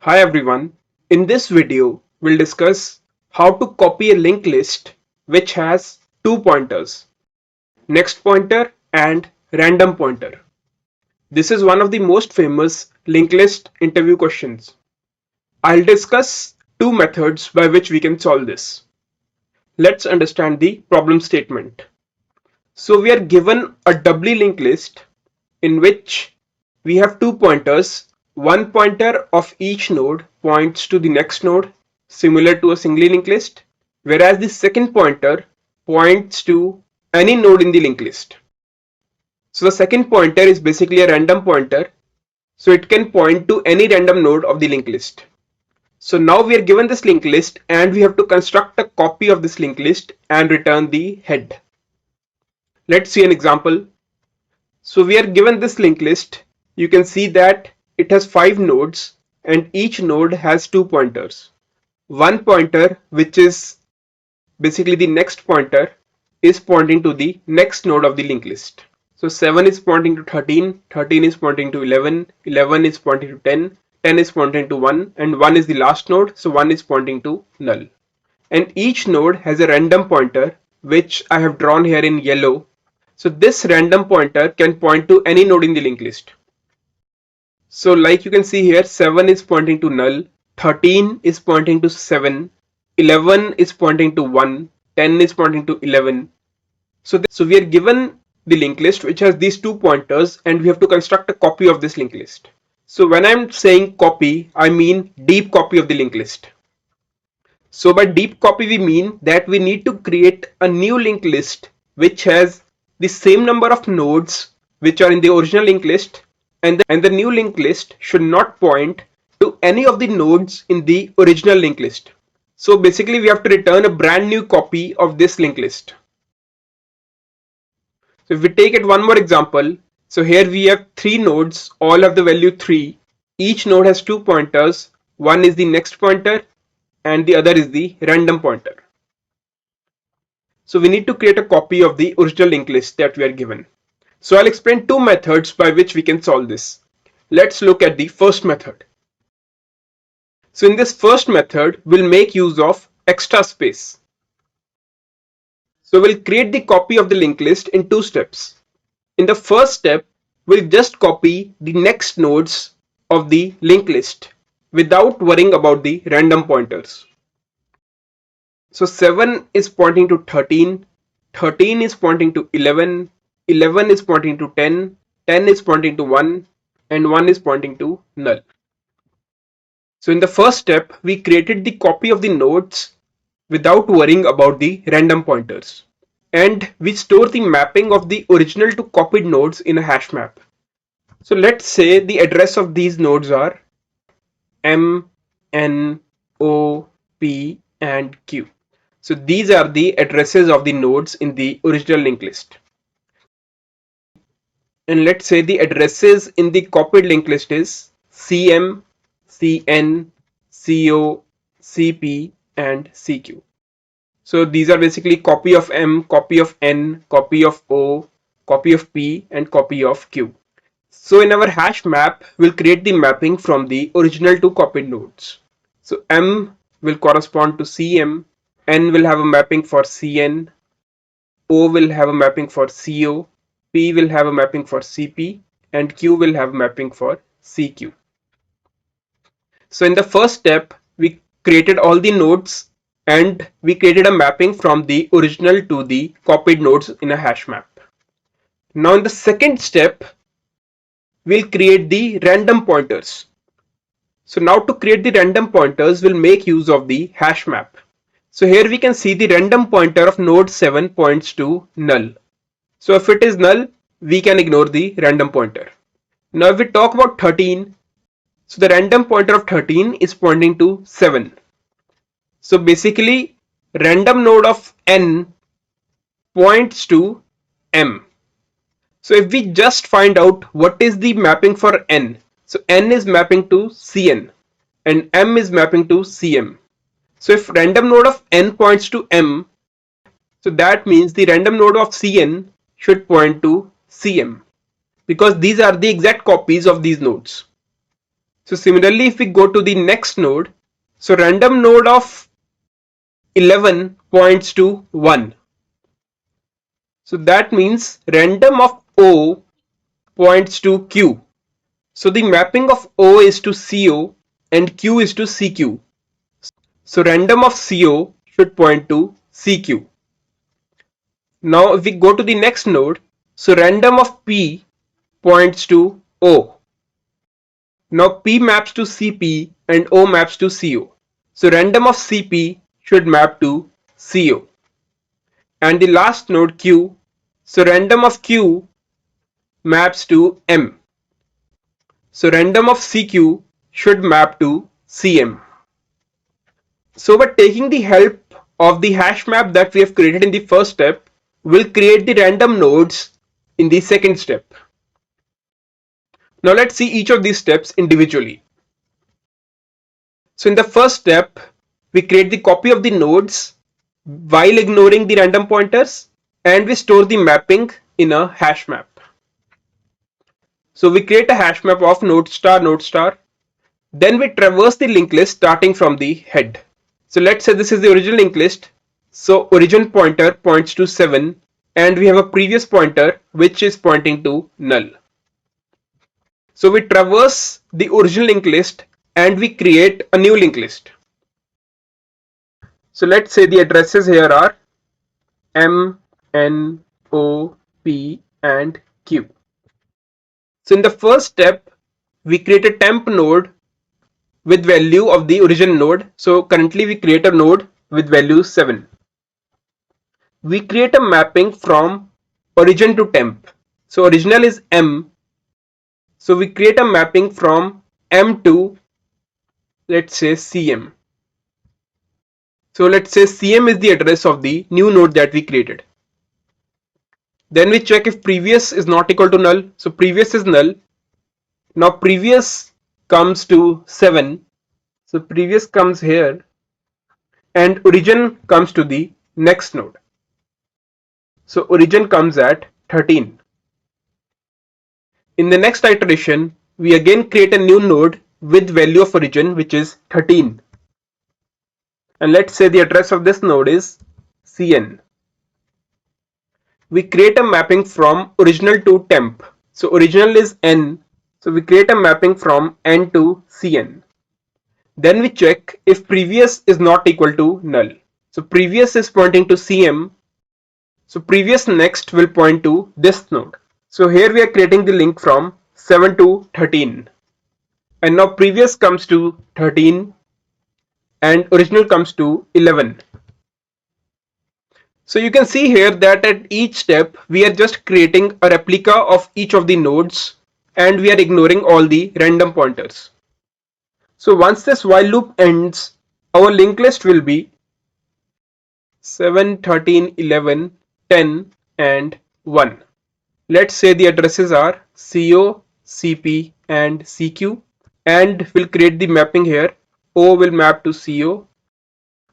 Hi everyone, in this video we'll discuss how to copy a linked list which has two pointers, next pointer and random pointer. This is one of the most famous linked list interview questions. I'll discuss two methods by which we can solve this. Let's understand the problem statement. So we are given a doubly linked list in which we have two pointers. One pointer of each node points to the next node, similar to a singly linked list, whereas the second pointer points to any node in the linked list. So the second pointer is basically a random pointer, so it can point to any random node of the linked list. So now we are given this linked list and we have to construct a copy of this linked list and return the head. Let's see an example. So we are given this linked list. You can see that it has 5 nodes and each node has 2 pointers. One pointer, which is basically the next pointer, is pointing to the next node of the linked list. So 7 is pointing to 13, 13 is pointing to 11, 11 is pointing to 10, 10 is pointing to 1, and 1 is the last node, so 1 is pointing to null. And each node has a random pointer, which I have drawn here in yellow. So this random pointer can point to any node in the linked list. So like you can see here, 7 is pointing to null, 13 is pointing to 7, 11 is pointing to 1, 10 is pointing to 11. So we are given the linked list which has these two pointers and we have to construct a copy of this linked list. So when I'm saying copy, I mean deep copy of the linked list. So by deep copy we mean that we need to create a new linked list which has the same number of nodes which are in the original linked list, and the new linked list should not point to any of the nodes in the original linked list. So basically we have to return a brand new copy of this linked list. So if we take it one more example, so here we have 3 nodes, all have the value 3. Each node has 2 pointers, one is the next pointer and the other is the random pointer. So we need to create a copy of the original linked list that we are given. So I'll explain two methods by which we can solve this. Let's look at the first method. So in this first method, we'll make use of extra space. So we'll create the copy of the linked list in two steps. In the first step, we'll just copy the next nodes of the linked list without worrying about the random pointers. So 7 is pointing to 13, 13 is pointing to 11, 11 is pointing to 10, 10 is pointing to 1, and 1 is pointing to null. So in the first step, we created the copy of the nodes without worrying about the random pointers. And we store the mapping of the original to copied nodes in a hash map. So let's say the address of these nodes are M, N, O, P, and Q. So these are the addresses of the nodes in the original linked list. And let's say the addresses in the copied linked list is CM, CN, CO, CP, and CQ. So these are basically copy of M, copy of N, copy of O, copy of P, and copy of Q. So in our hash map, we'll create the mapping from the original to copied nodes. So M will correspond to CM, N will have a mapping for CN, O will have a mapping for CO, P will have a mapping for CP, and Q will have a mapping for CQ. So in the first step, we created all the nodes and we created a mapping from the original to the copied nodes in a hash map. Now in the second step, we'll create the random pointers. So now to create the random pointers, we'll make use of the hash map. So here we can see the random pointer of node 7 points to null. So if it is null, we can ignore the random pointer. Now if we talk about 13, so the random pointer of 13 is pointing to 7. So basically random node of n points to m. So if we just find out what is the mapping for n, so n is mapping to cn and m is mapping to cm. So if random node of n points to m, so that means the random node of cn should point to cm because these are the exact copies of these nodes. So similarly, if we go to the next node, so random node of 11 points to 1. So that means random of O points to Q. So the mapping of O is to CO and Q is to CQ. So random of CO should point to CQ. Now if we go to the next node, so random of P points to O. Now P maps to CP and O maps to CO. So random of CP should map to CO. And the last node Q, so random of Q maps to M. So random of CQ should map to CM. So by taking the help of the hash map that we have created in the first step, we'll create the random nodes in the second step. Now let's see each of these steps individually. So in the first step, we create the copy of the nodes while ignoring the random pointers, and we store the mapping in a hash map. So we create a hash map of node star. Then we traverse the linked list starting from the head. So let's say this is the original linked list. So origin pointer points to 7 and we have a previous pointer which is pointing to null. So we traverse the original linked list and we create a new linked list. So let's say the addresses here are M, N, O, P and Q. So in the first step, we create a temp node with value of the origin node. So currently we create a node with value 7. We create a mapping from origin to temp. So original is M. So we create a mapping from M to, let's say, CM. So let's say CM is the address of the new node that we created. Then we check if previous is not equal to null. So previous is null. Now previous comes to 7. So previous comes here and origin comes to the next node. So origin comes at 13. In the next iteration, we again create a new node with value of origin which is 13. And let's say the address of this node is CN. We create a mapping from original to temp. So original is N. So we create a mapping from N to CN. Then we check if previous is not equal to null. So previous is pointing to CM. So previous next will point to this node. So here we are creating the link from 7 to 13. And now previous comes to 13 and original comes to 11. So you can see here that at each step we are just creating a replica of each of the nodes and we are ignoring all the random pointers. So once this while loop ends, our linked list will be 7, 13, 11, 10 and 1. Let's say the addresses are CO, CP and CQ and we'll create the mapping here. O will map to CO,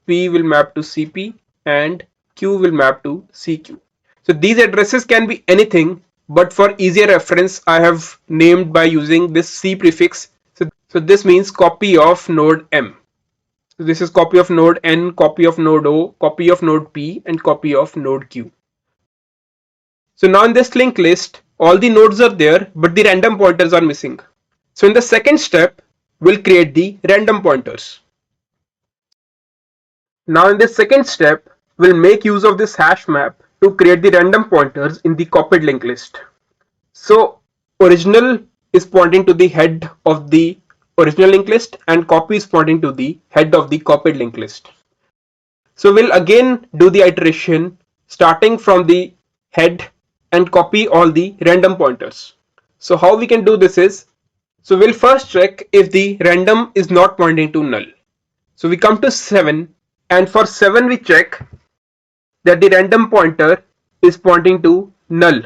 P will map to CP and Q will map to CQ. So these addresses can be anything, but for easier reference I have named by using this C prefix. So this means copy of node M. So this is copy of node N, copy of node O, copy of node P and copy of node Q. So now in this linked list, all the nodes are there, but the random pointers are missing. So in the second step, we'll create the random pointers. Now in this second step, we'll make use of this hash map to create the random pointers in the copied linked list. So original is pointing to the head of the original linked list and copy is pointing to the head of the copied linked list. So we'll again do the iteration starting from the head and copy all the random pointers. So how we can do this is, so we'll first check if the random is not pointing to null. So we come to 7 and for 7 we check that the random pointer is pointing to null.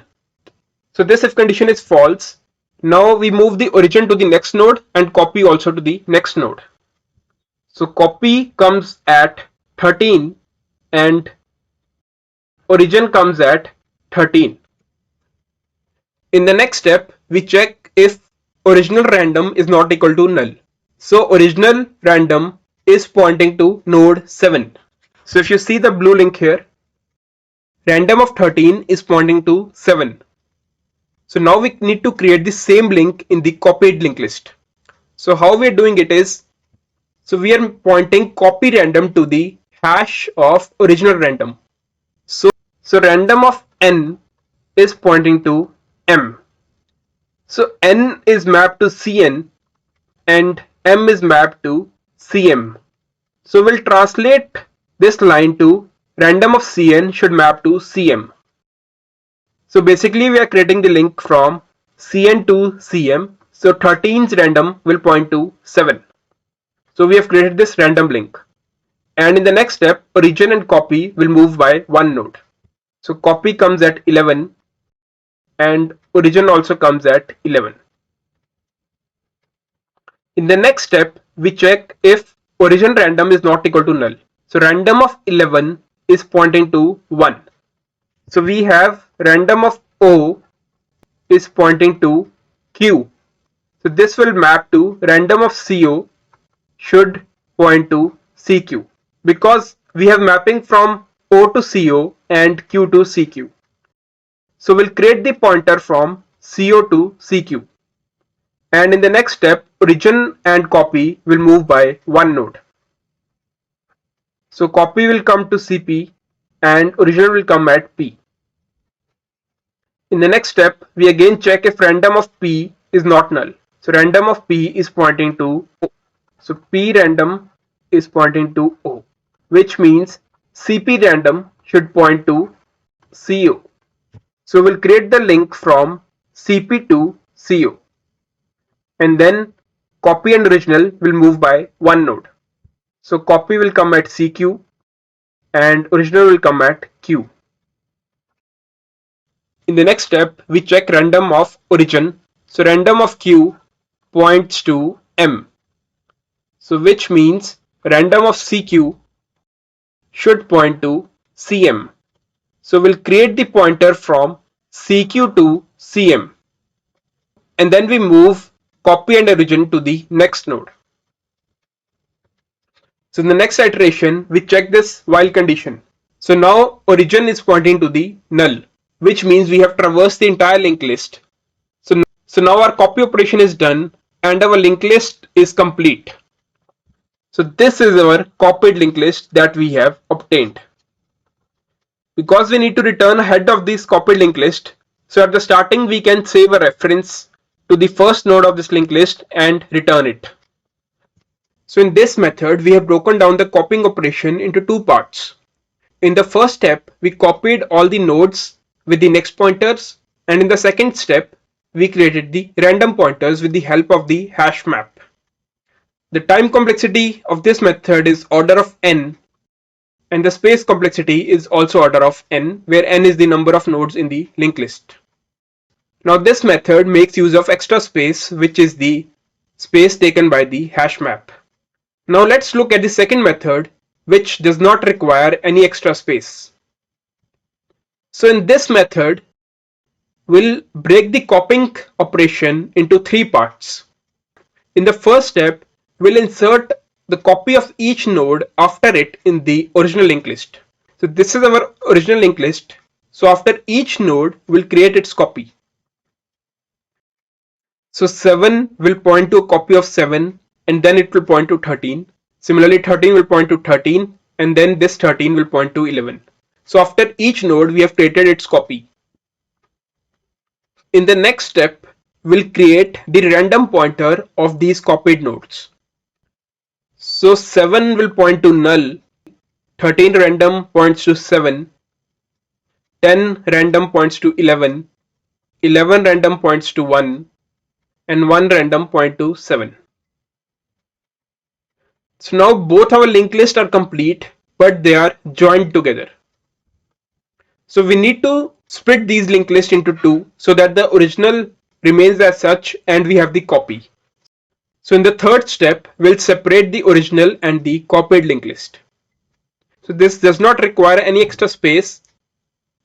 So this if condition is false, now we move the origin to the next node and copy also to the next node. So copy comes at 13 and origin comes at 13. In the next step, we check if original random is not equal to null. So original random is pointing to node 7. So if you see the blue link here, random of 13 is pointing to 7. So now we need to create the same link in the copied linked list. So how we are doing it is, so we are pointing copy random to the hash of original random. So random of n is pointing to m. So n is mapped to cn and m is mapped to cm. So we'll translate this line to random of cn should map to cm. So basically we are creating the link from cn to cm. So 13's random will point to 7. So we have created this random link. And in the next step, origin and copy will move by one node. So copy comes at 11 and origin also comes at 11. In the next step, we check if origin random is not equal to null. So random of 11 is pointing to 1. So we have random of O is pointing to Q. So this will map to random of CO should point to CQ, because we have mapping from O to CO and Q to CQ. So we'll create the pointer from CO to CQ. And in the next step, origin and copy will move by one node. So copy will come to CP and original will come at P. In the next step, we again check if random of P is not null. So random of P is pointing to O. So P random is pointing to O, which means CP random should point to CO. So we'll create the link from CP to CO. And then copy and original will move by one node. So copy will come at CQ and original will come at Q. In the next step, we check random of origin. So random of Q points to M. So which means random of CQ should point to CM. So we'll create the pointer from CQ to CM. And then we move copy and origin to the next node. So in the next iteration, we check this while condition. So now origin is pointing to the null, which means we have traversed the entire linked list. So now our copy operation is done and our linked list is complete. So this is our copied linked list that we have obtained. Because we need to return ahead of this copied linked list, so at the starting we can save a reference to the first node of this linked list and return it. So in this method, we have broken down the copying operation into two parts. In the first step, we copied all the nodes with the next pointers, and in the second step, we created the random pointers with the help of the hash map. The time complexity of this method is order of n, and the space complexity is also order of n, where n is the number of nodes in the linked list. Now this method makes use of extra space, which is the space taken by the hash map. Now let's look at the second method, which does not require any extra space. So in this method, we'll break the copying operation into three parts. In the first step, we'll insert the copy of each node after it in the original linked list. So this is our original linked list. So after each node, we'll create its copy. So 7 will point to a copy of 7 and then it will point to 13. Similarly, 13 will point to 13 and then this 13 will point to 11. So after each node, we have created its copy. In the next step, we'll create the random pointer of these copied nodes. So 7 will point to null, 13 random points to 7, 10 random points to 11, 11 random points to 1, and 1 random point to 7. So now both our linked lists are complete, but they are joined together. So we need to split these linked lists into two so that the original remains as such and we have the copy. So in the third step, we'll separate the original and the copied linked list. So this does not require any extra space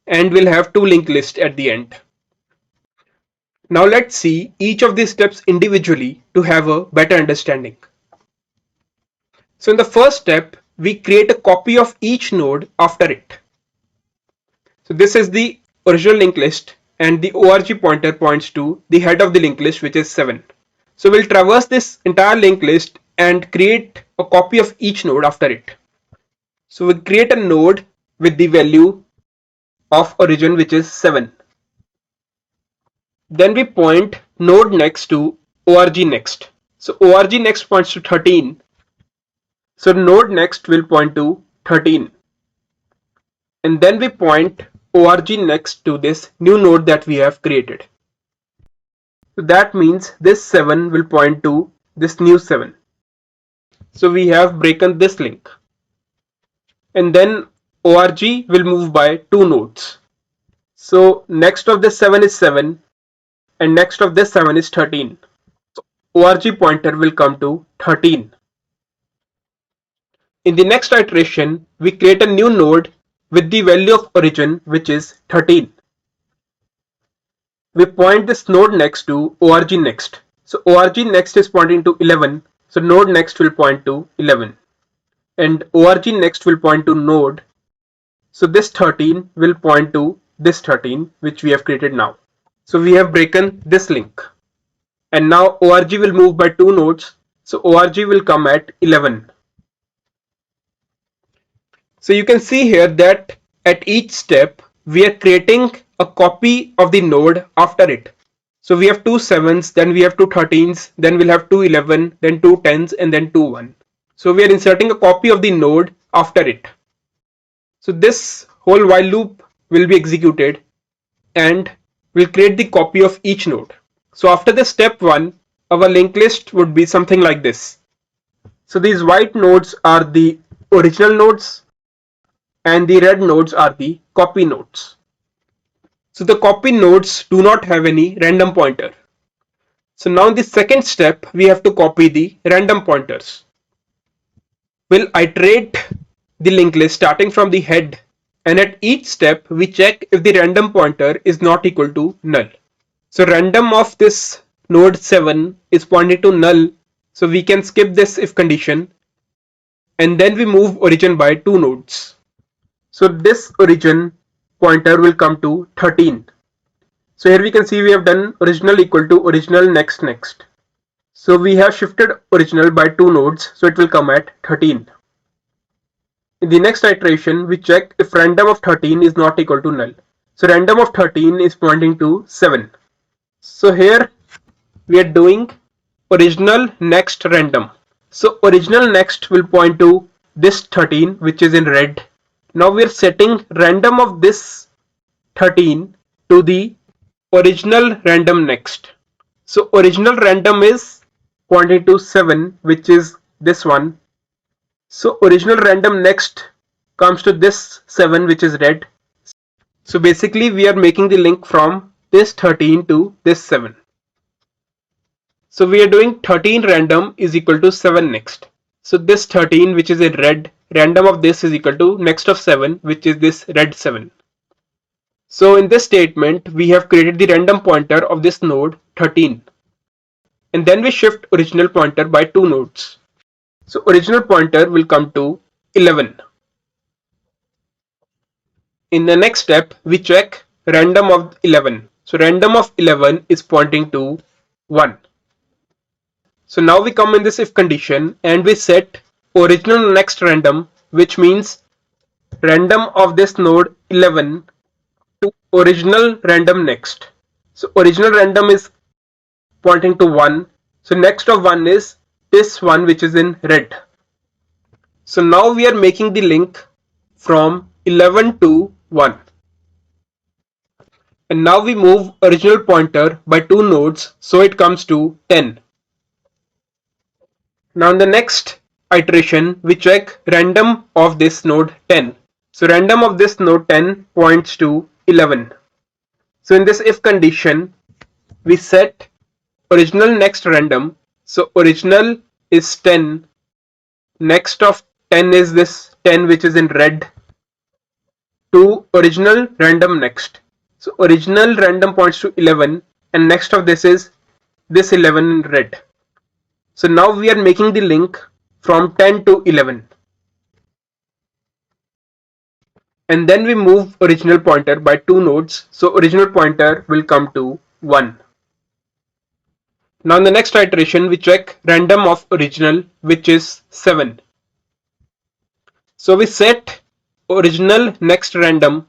and we'll have two linked lists at the end. Now let's see each of these steps individually to have a better understanding. So in the first step, we create a copy of each node after it. So this is the original linked list and the org pointer points to the head of the linked list, which is 7. So we'll traverse this entire linked list and create a copy of each node after it. So we create a node with the value of origin, which is 7. Then we point node next to org next. So org next points to 13. So node next will point to 13. And then we point org next to this new node that we have created. So that means this 7 will point to this new 7. So we have broken this link. And then org will move by 2 nodes. So next of this 7 is 7 and next of this 7 is 13. So org pointer will come to 13. In the next iteration, we create a new node with the value of origin, which is 13. We point this node next to org next. So org next is pointing to 11. So node next will point to 11. And org next will point to node. So this 13 will point to this 13, which we have created now. So we have broken this link. And now org will move by 2 nodes. So org will come at 11. So you can see here that at each step we are creating a copy of the node after it. So we have 2 7s, then we have 2 13s, then we'll have 2 11, then 2 10s and then 2 1. So we are inserting a copy of the node after it. So this whole while loop will be executed and will create the copy of each node. So after the step 1, our linked list would be something like this. So these white nodes are the original nodes and the red nodes are the copy nodes. So the copy nodes do not have any random pointer. So now in the second step, we have to copy the random pointers. We'll iterate the linked list starting from the head, and at each step we check if the random pointer is not equal to null. So random of this node 7 is pointing to null, so we can skip this if condition, and then we move origin by 2 nodes. So this origin pointer will come to 13. So here we can see we have done original equal to original next next. So we have shifted original by 2 nodes, so it will come at 13. In the next iteration, we check if random of 13 is not equal to null. So random of 13 is pointing to 7. So here we are doing original next random. So original next will point to this 13, which is in red. Now we are setting random of this 13 to the original random next. So original random is pointing to 7, which is this one. So original random next comes to this 7, which is red. So basically we are making the link from this 13 to this 7. So we are doing 13 random is equal to 7 next. So this 13, which is in red, random of this is equal to next of 7, which is this red 7. So in this statement, we have created the random pointer of this node 13. And then we shift original pointer by 2 nodes. So original pointer will come to 11. In the next step, we check random of 11. So random of 11 is pointing to 1. So now we come in this if condition and we set original next random, which means random of this node 11 to original random next. So original random is pointing to 1. So next of 1 is this one, which is in red. So now we are making the link from 11 to 1. And now we move original pointer by 2 nodes, so it comes to 10. Now in the next iteration, we check random of this node 10. So random of this node 10 points to 11. So in this if condition, we set original next random. So original is 10. Next of 10 is this 10, which is in red, to original random next. So original random points to 11 and next of this is this 11 in red. So now we are making the link from 10 to 11. And then we move original pointer by 2 nodes, so original pointer will come to 1. Now in the next iteration we check random of original, which is 7. So we set original next random,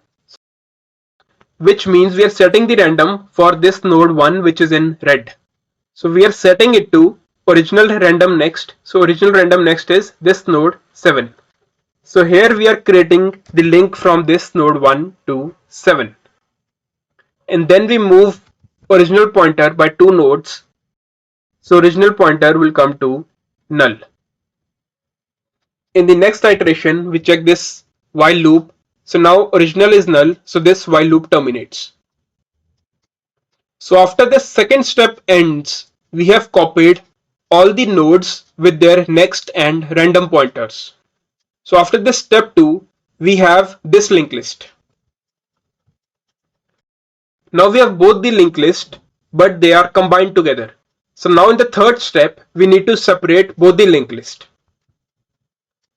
which means we are setting the random for this node 1, which is in red. So we are setting it to original random next. So original random next is this node 7. So here we are creating the link from this node 1 to 7. And then we move original pointer by 2 nodes. So original pointer will come to null. In the next iteration, we check this while loop. So now original is null, so this while loop terminates. So after the second step ends, we have copied all the nodes with their next and random pointers. So after this step 2, we have this linked list. Now we have both the linked list, but they are combined together. So now in the third step, we need to separate both the linked list.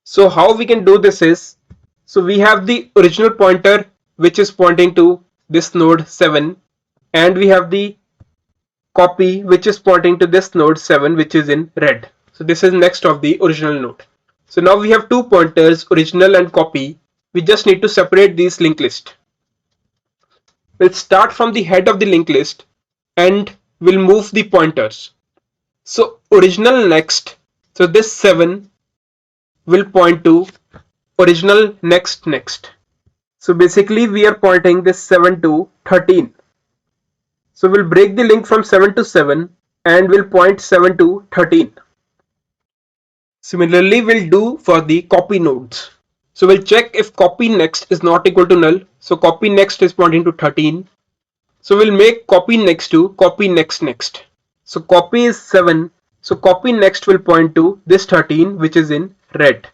So how we can do this is, so we have the original pointer which is pointing to this node 7, and we have the copy which is pointing to this node 7, which is in red. So this is next of the original node. So now we have two pointers, original and copy. We just need to separate these linked list. We'll start from the head of the linked list and we'll move the pointers. So original next, so this 7 will point to original next next. So basically we are pointing this 7 to 13. So we'll break the link from 7 to 7 and we'll point 7 to 13. Similarly we'll do for the copy nodes. So we'll check if copy next is not equal to null. So copy next is pointing to 13. So we'll make copy next to copy next next. So copy is 7. So copy next will point to this 13, which is in red.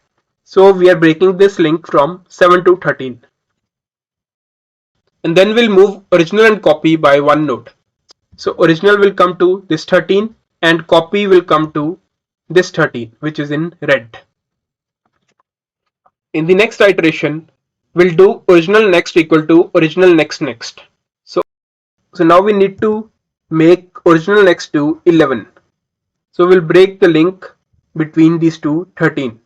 So we are breaking this link from 7 to 13. And then we'll move original and copy by one node. So original will come to this 13 and copy will come to this 13, which is in red. In the next iteration, we'll do original next equal to original next next. So now we need to make original next to 11. So we'll break the link between these two 13.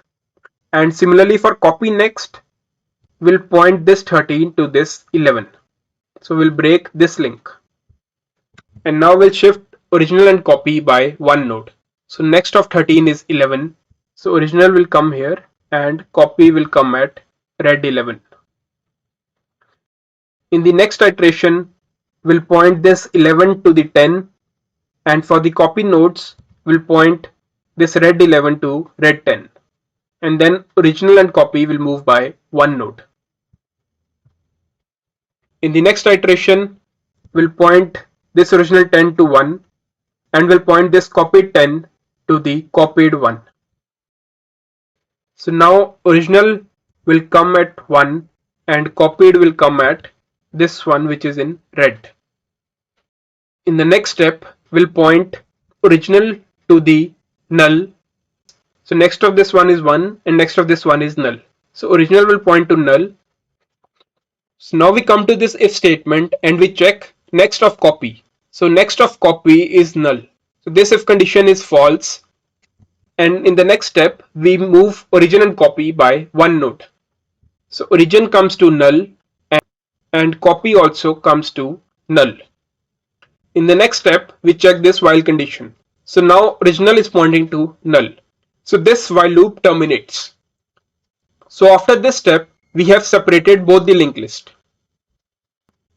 And similarly for copy next, we'll point this 13 to this 11. So we'll break this link. And now we'll shift original and copy by one node. So next of 13 is 11. So original will come here and copy will come at red 11. In the next iteration, we'll point this 11 to the 10, and for the copy nodes, we'll point this red 11 to red 10. And then original and copy will move by one node. In the next iteration, we'll point this original 10 to 1 and we'll point this copied 10 to the copied 1. So now original will come at 1 and copied will come at this one, which is in red. In the next step, we'll point original to the null. So next of this one is 1 and next of this one is null. So original will point to null. So now we come to this if statement and we check next of copy. So next of copy is null. So this if condition is false. And in the next step, we move origin and copy by one node. So origin comes to null and copy also comes to null. In the next step, we check this while condition. So now original is pointing to null. So this while loop terminates. So after this step, we have separated both the linked list.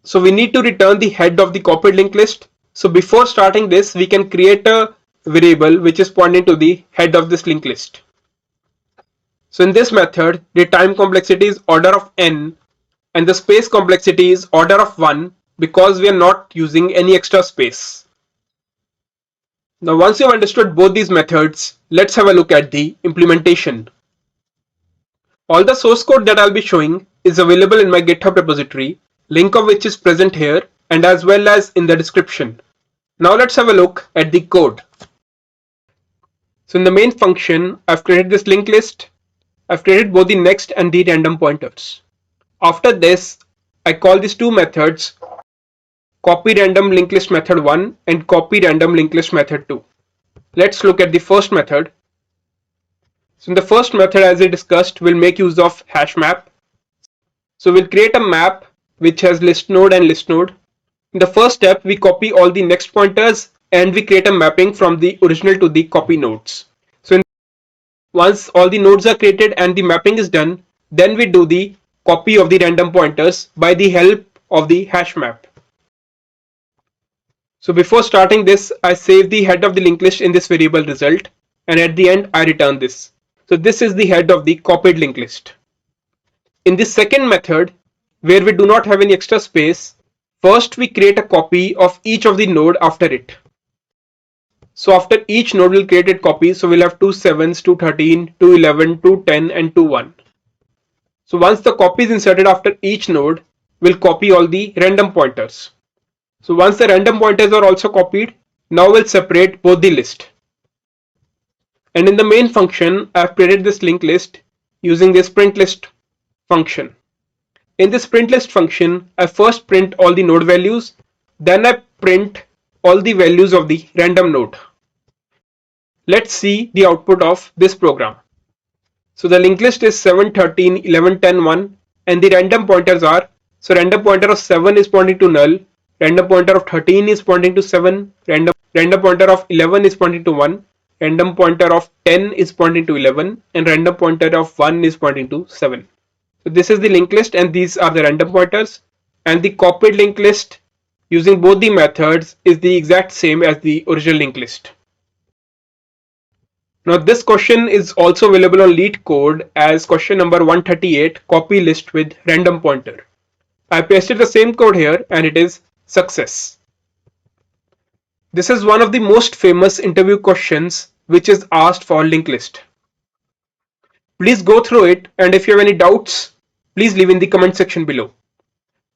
So we need to return the head of the copied linked list. So before starting this, we can create a variable which is pointing to the head of this linked list. So in this method, the time complexity is order of n and the space complexity is order of 1 because we are not using any extra space. Now once you have understood both these methods, let's have a look at the implementation. All the source code that I'll be showing is available in my GitHub repository, link of which is present here and as well as in the description. Now let's have a look at the code. So in the main function, I've created this linked list. I've created both the next and the random pointers. After this, I call these two methods copy random linked list method 1 and copy random linked list method 2. Let's look at the first method. So in the first method, as I discussed, we'll make use of hash map. So we'll create a map which has list node and list node. In the first step, we copy all the next pointers and we create a mapping from the original to the copy nodes. So once all the nodes are created and the mapping is done, then we do the copy of the random pointers by the help of the hash map. So before starting this, I save the head of the linked list in this variable result, and at the end I return this. So this is the head of the copied linked list. In this second method, where we do not have any extra space, first we create a copy of each of the node after it. So after each node we'll create a copy, so we'll have two 7s, two 13, two 11, two 10 and two 1. So once the copy is inserted after each node, we'll copy all the random pointers. So once the random pointers are also copied, now we'll separate both the list. And in the main function, I've created this linked list using this print list function. In this print list function, I first print all the node values, then I print all the values of the random node. Let's see the output of this program. So the linked list is 7, 13, 11, 10, 1 and the random pointers are, so random pointer of 7 is pointing to null, random pointer of 13 is pointing to 7, random pointer of 11 is pointing to 1, random pointer of 10 is pointing to 11 and random pointer of 1 is pointing to 7. So this is the linked list and these are the random pointers, and the copied linked list using both the methods is the exact same as the original linked list. Now this question is also available on LeetCode as question number 138, copy list with random pointer. I pasted the same code here and it is success. This is one of the most famous interview questions which is asked for linked list. Please go through it, and if you have any doubts, please leave in the comment section below.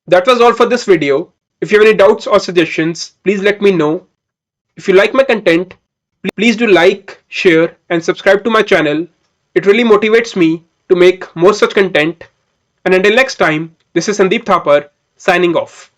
That was all for this video. If you have any doubts or suggestions, please let me know. If you like my content, please do like, share and subscribe to my channel. It really motivates me to make more such content. And until next time, this is Sandeep Thapar signing off.